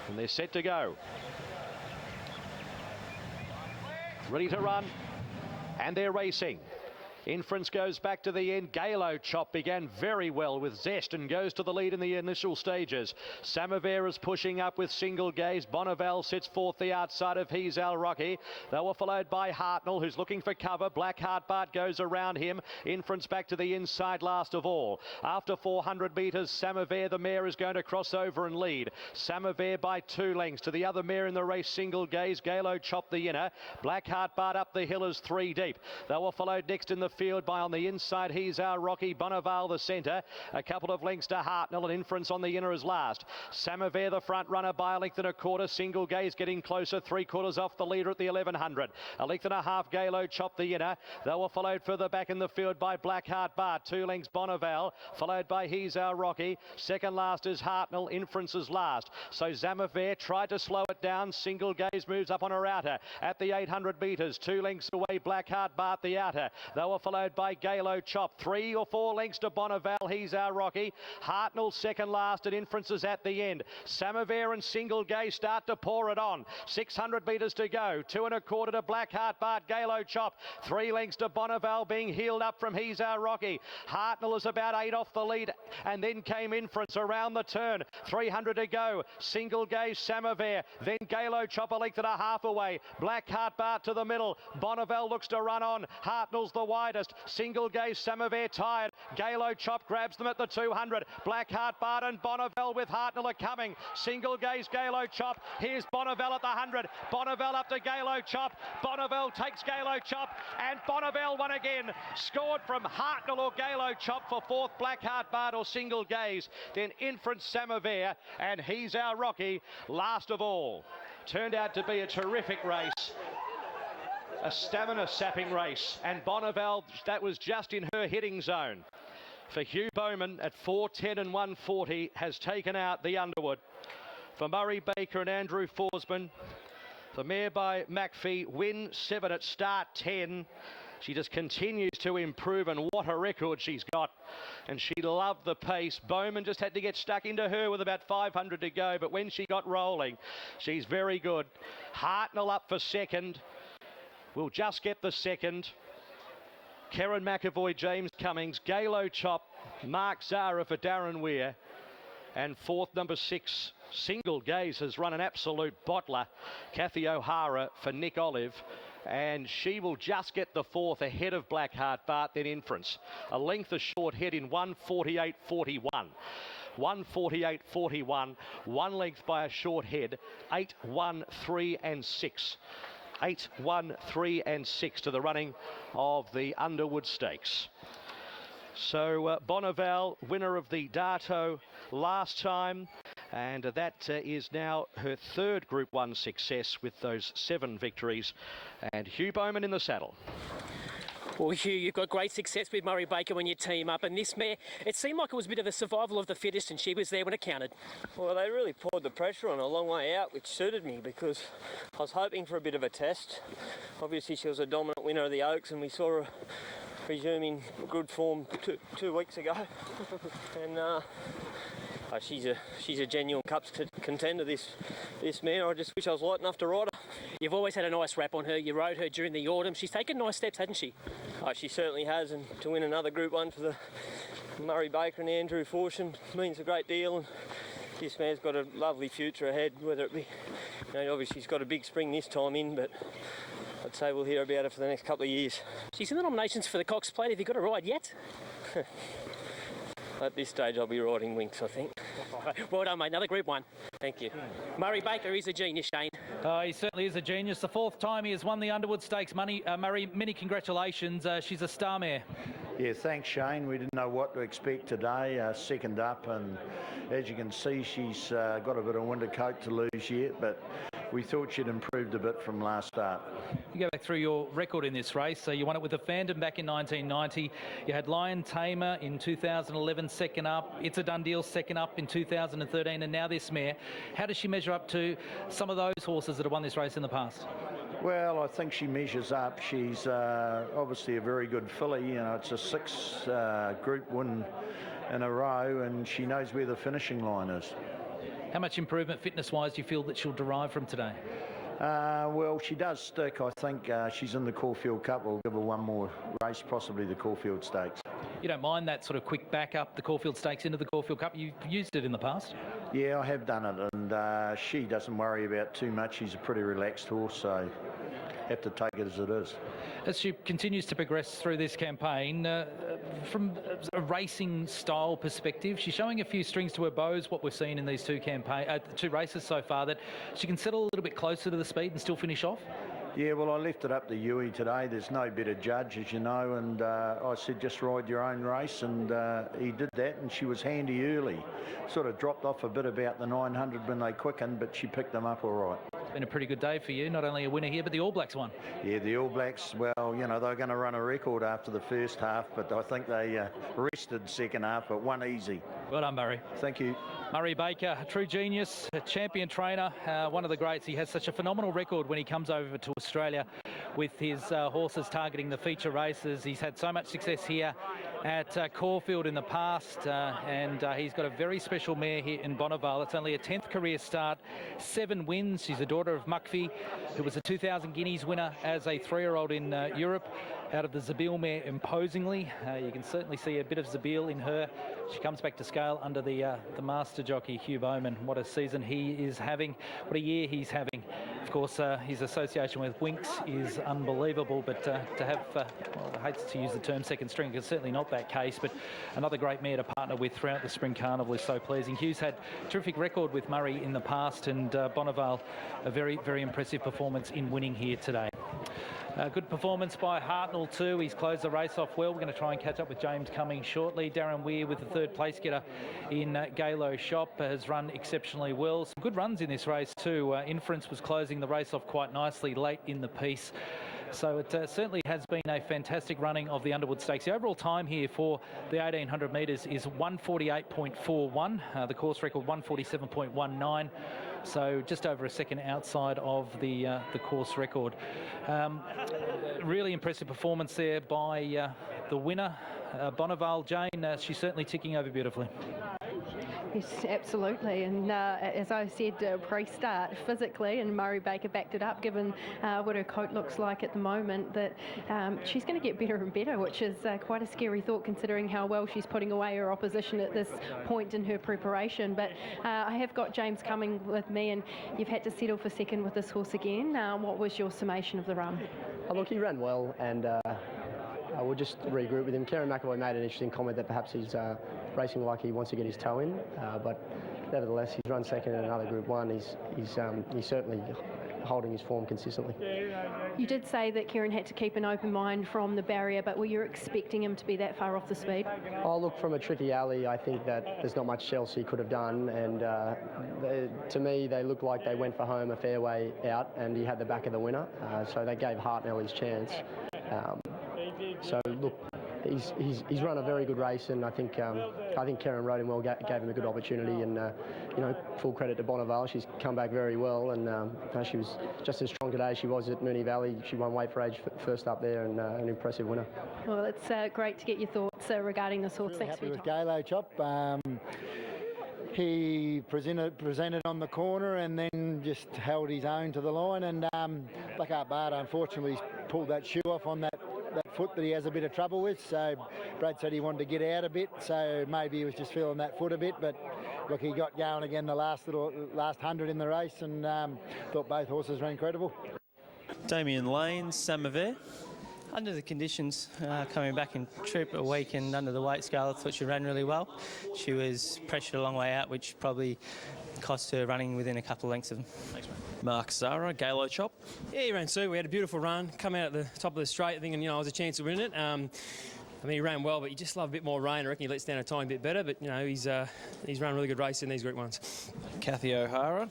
And they're set to go. Ready to run. And they're racing. Inference goes back to the end. Galo Chop began very well with zest and goes to the lead in the initial stages. Samover is pushing up with Single Gaze. Bonneval sits fourth the outside of He's Our Rocky. They were followed by Hartnell, who's looking for cover. Blackheart Bart goes around him. Inference back to the inside last of all. After 400 metres, Samover, the mare, is going to cross over and lead. Samover by 2 lengths to the other mare in the race, Single Gaze. Galo Chop the inner. Blackheart Bart up the hill is 3 deep. They were followed next in the field by on the inside He's Our Rocky, Bonneval the centre, a couple of lengths to Hartnell, and Inference on the inner is last. Samover the front runner by a length and a quarter. Single Gaze getting closer, 3/4 off the leader at the 1100. A length and a half Galo Chop the inner. They were followed further back in the field by Blackheart Bart, 2 lengths Bonneval, followed by He's Our Rocky. Second last is Hartnell, Inference is last. So Samover tried to slow it down. Single Gaze moves up on her outer at the 800 metres, 2 lengths away Blackheart Bart the outer. They were followed by Galo Chop, 3 or 4 lengths to Bonneval. He's Our Rocky. Hartnell second last, and Inference is at the end. Samover and Single Gaze start to pour it on. 600 metres to go. 2 1/4 to Blackheart Bart. Galo Chop, 3 lengths to Bonneval, being heeled up from He's Our Rocky. Hartnell is about 8 off the lead, and then came Inference around the turn. 300 to go. Single Gaze, Samover, then Galo Chop a length and a half away. Blackheart Bart to the middle. Bonneval looks to run on. Hartnell's the widest. Single Gaze, Samover tired. Galo Chop grabs them at the 200. Blackheart Bart and Bonneval with Hartnell are coming. Single Gaze, Galo Chop. Here's Bonneval at the 100. Bonneval up to Galo Chop. Bonneval takes Galo Chop, and Bonneval won again. Scored from Hartnell or Galo Chop for fourth, Blackheart Bart or Single Gaze. Then Inference, Samover, and He's Our Rocky last of all. Turned out to be a terrific race. A stamina-sapping race, and Bonneval, that was just in her hitting zone. For Hugh Bowman at 4:10 and 140 has taken out the Underwood. For Murray Baker and Andrew Forsman, the mare by McPhee, win 7 at start 10. She just continues to improve, and what a record she's got. And she loved the pace. Bowman just had to get stuck into her with about 500 to go, but when she got rolling, she's very good. Hartnell up for second. We'll just get the second. Karen McAvoy, James Cummings, Galo Chop, Mark Zara for Darren Weir. And fourth, number 6, Single Gaze has run an absolute bottler. Kathy O'Hara for Nick Olive. And she will just get the fourth ahead of Blackheart Bart, then Inference. A length of short head in 1:48.41. 1:48.41. 1 length by a short head. 8, 1, 3 and 6. 8, 1, 3 and 6 to the running of the Underwood Stakes. So Bonneval, winner of the Darto last time, and that is now her third Group 1 success with those 7 victories. And Hugh Bowman in the saddle. Well, Hugh, you've got great success with Murray Baker when you team up, and this mare, it seemed like it was a bit of a survival of the fittest, and she was there when it counted. Well, they really poured the pressure on a long way out, which suited me because I was hoping for a bit of a test. Obviously, she was a dominant winner of the Oaks, and we saw her resuming good form two weeks ago. And she's a genuine Cups contender, this mare. I just wish I was light enough to ride her. You've always had a nice rap on her. You rode her during the autumn. She's taken nice steps, hasn't she? Oh, she certainly has, and to win another Group 1 for the Murray Baker and Andrew Fortune means a great deal. And this mare's got a lovely future ahead, whether it be, obviously she's got a big spring this time in, but I'd say we'll hear about her for the next couple of years. She's in the nominations for the Cox Plate. Have you got a ride yet? At this stage, I'll be riding Winx, I think. Well done, mate. Another Group 1. Thank you. Murray Baker is a genius, Shane. He certainly is a genius. The 4th time he has won the Underwood Stakes. Murray, many congratulations. She's a star mare. Yeah, thanks, Shane. We didn't know what to expect today. Second up, and as you can see, she's got a bit of winter coat to lose yet, but we thought she'd improved a bit from last start. You go back through your record in this race. So you won it with the Fandom back in 1990. You had Lion Tamer in 2011, second up. It's a Done Deal, second up in 2013, and now this mare. How does she measure up to some of those horses that have won this race in the past? Well, I think she measures up. She's obviously a very good filly. It's a 6th Group win in a row, and she knows where the finishing line is. How much improvement fitness-wise do you feel that she'll derive from today? Well, she does stick. I think she's in the Caulfield Cup. We'll give her one more race, possibly the Caulfield Stakes. You don't mind that sort of quick back up the Caulfield Stakes into the Caulfield Cup? You've used it in the past. Yeah, I have done it, and she doesn't worry about too much. She's a pretty relaxed horse, so have to take it as it is. As she continues to progress through this campaign, from a racing style perspective, she's showing a few strings to her bows, what we've seen in these two races so far, that she can settle a little bit closer to the speed and still finish off. Yeah, well, I left it up to Huey today. There's no better judge, as you know, and I said just ride your own race, and he did that, and she was handy early. Sort of dropped off a bit about the 900 when they quickened, but she picked them up all right. It's been a pretty good day for you, not only a winner here, but the All Blacks won. Yeah, the All Blacks, well, you know, they're going to run a record after the first half, but I think they rested second half, but won easy. Well done, Murray. Thank you. Murray Baker, a true genius, a champion trainer, one of the greats. He has such a phenomenal record when he comes over to Australia with his horses targeting the feature races. He's had so much success here at Caulfield in the past, and he's got a very special mare here in Bonneville. It's only a 10th career start, 7 wins. She's a daughter of Muckfee, who was a 2,000 guineas winner as a 3-year-old in Europe, out of the Zabil mare Imposingly. You can certainly see a bit of Zabil in her. She comes back to scale under the master jockey, Hugh Bowman. What a season he is having. What a year he's having. Of course, his association with Winks is unbelievable, but to have, well, I hate to use the term second string, it's certainly not that case, but another great mare to partner with throughout the Spring Carnival is so pleasing. Hugh's had a terrific record with Murray in the past, and Bonneville, a very, very impressive performance in winning here today. Good performance by Hartnell too. He's closed the race off well. We're going to try and catch up with James Cumming shortly. Darren Weir with the third place getter in Galo Shop has run exceptionally well. Some good runs in this race too. Inference was closing the race off quite nicely late in the piece. So it certainly has been a fantastic running of the Underwood Stakes. The overall time here for the 1,800 metres is 1:48.41. The course record 1:47.19. So just over a second outside of the course record. Really impressive performance there by the winner, Bonneville. Jane, she's certainly ticking over beautifully. Yes, absolutely. And as I said pre-start, physically, and Murray Baker backed it up, given what her coat looks like at the moment, that she's going to get better and better, which is quite a scary thought considering how well she's putting away her opposition at this point in her preparation. But I have got James Cumming with me, and you've had to settle for second with this horse again. What was your summation of the run? Oh, look, he ran well, and we'll just regroup with him. Kieran McAvoy made an interesting comment that perhaps he's racing like he wants to get his toe in, but nevertheless, he's run second in another Group 1. He's certainly holding his form consistently. You did say that Kieran had to keep an open mind from the barrier, but were you expecting him to be that far off the speed? Oh, look, from a tricky alley, I think that there's not much else he could have done, and to me, they looked like they went for home a fair way out, and he had the back of the winner, so they gave Hartnell his chance. So look, he's run a very good race, and I think Karen rode him well, gave him a good opportunity, and you know, full credit to Bonneville. She's come back very well, and she was just as strong today as she was at Moonee Valley. She won weight for age first up there, and an impressive winner. Well, it's great to get your thoughts regarding this horse. Really Thanks for happy your with time. Galo Chop. He presented on the corner and then just held his own to the line, and Blackheart Bard unfortunately pulled that shoe off on that foot that he has a bit of trouble with, so Brad said he wanted to get out a bit, so maybe he was just feeling that foot a bit, but look, he got going again the last 100 in the race, and thought both horses ran incredible. Damien Lane, Samovet. Under the conditions, coming back in trip a week and under the weight scale, I thought she ran really well. She was pressured a long way out, which probably cost her running within a couple of lengths of them. Thanks, mate. Mark Zara, Galo Chop. Yeah, he ran too. We had a beautiful run, come out at the top of the straight, thinking, you know, I was a chance of winning it. I mean, he ran well, but you just love a bit more rain. I reckon he lets down a tiny bit better, but, you know, he's run a really good race in these Group 1s. Kathy O'Hara,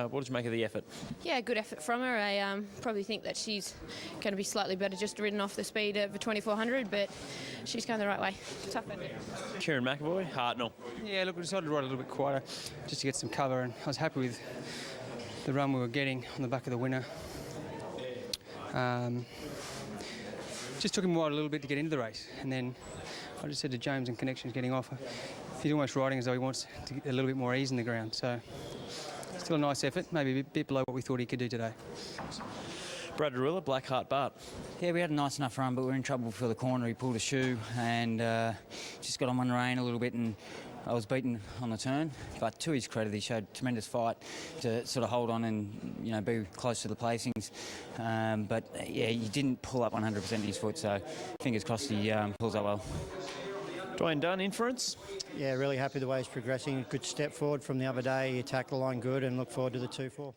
what did you make of the effort? Yeah, good effort from her. I probably think that she's going to be slightly better just ridden off the speed of the 2400, but she's going the right way. Tough effort. Kieran McAvoy, Hartnell. Yeah, look, we decided to ride a little bit quieter just to get some cover, and I was happy with the run we were getting on the back of the winner. Just took him a while a little bit to get into the race, and then I just said to James in connections getting off, he's almost riding as though he wants to get a little bit more ease in the ground. So still a nice effort, maybe a bit below what we thought he could do today. Brad Arilla, Blackheart Bart. Yeah, we had a nice enough run, but we were in trouble for the corner. He pulled a shoe and just got on one rein a little bit, and I was beaten on the turn. But to his credit, he showed tremendous fight to sort of hold on and, you know, be close to the placings. But yeah, he didn't pull up 100% of his foot, so fingers crossed he pulls up well. Dwayne Dunn, inference? Yeah, really happy the way he's progressing. Good step forward from the other day. He attacked the line good and look forward to the 2-4.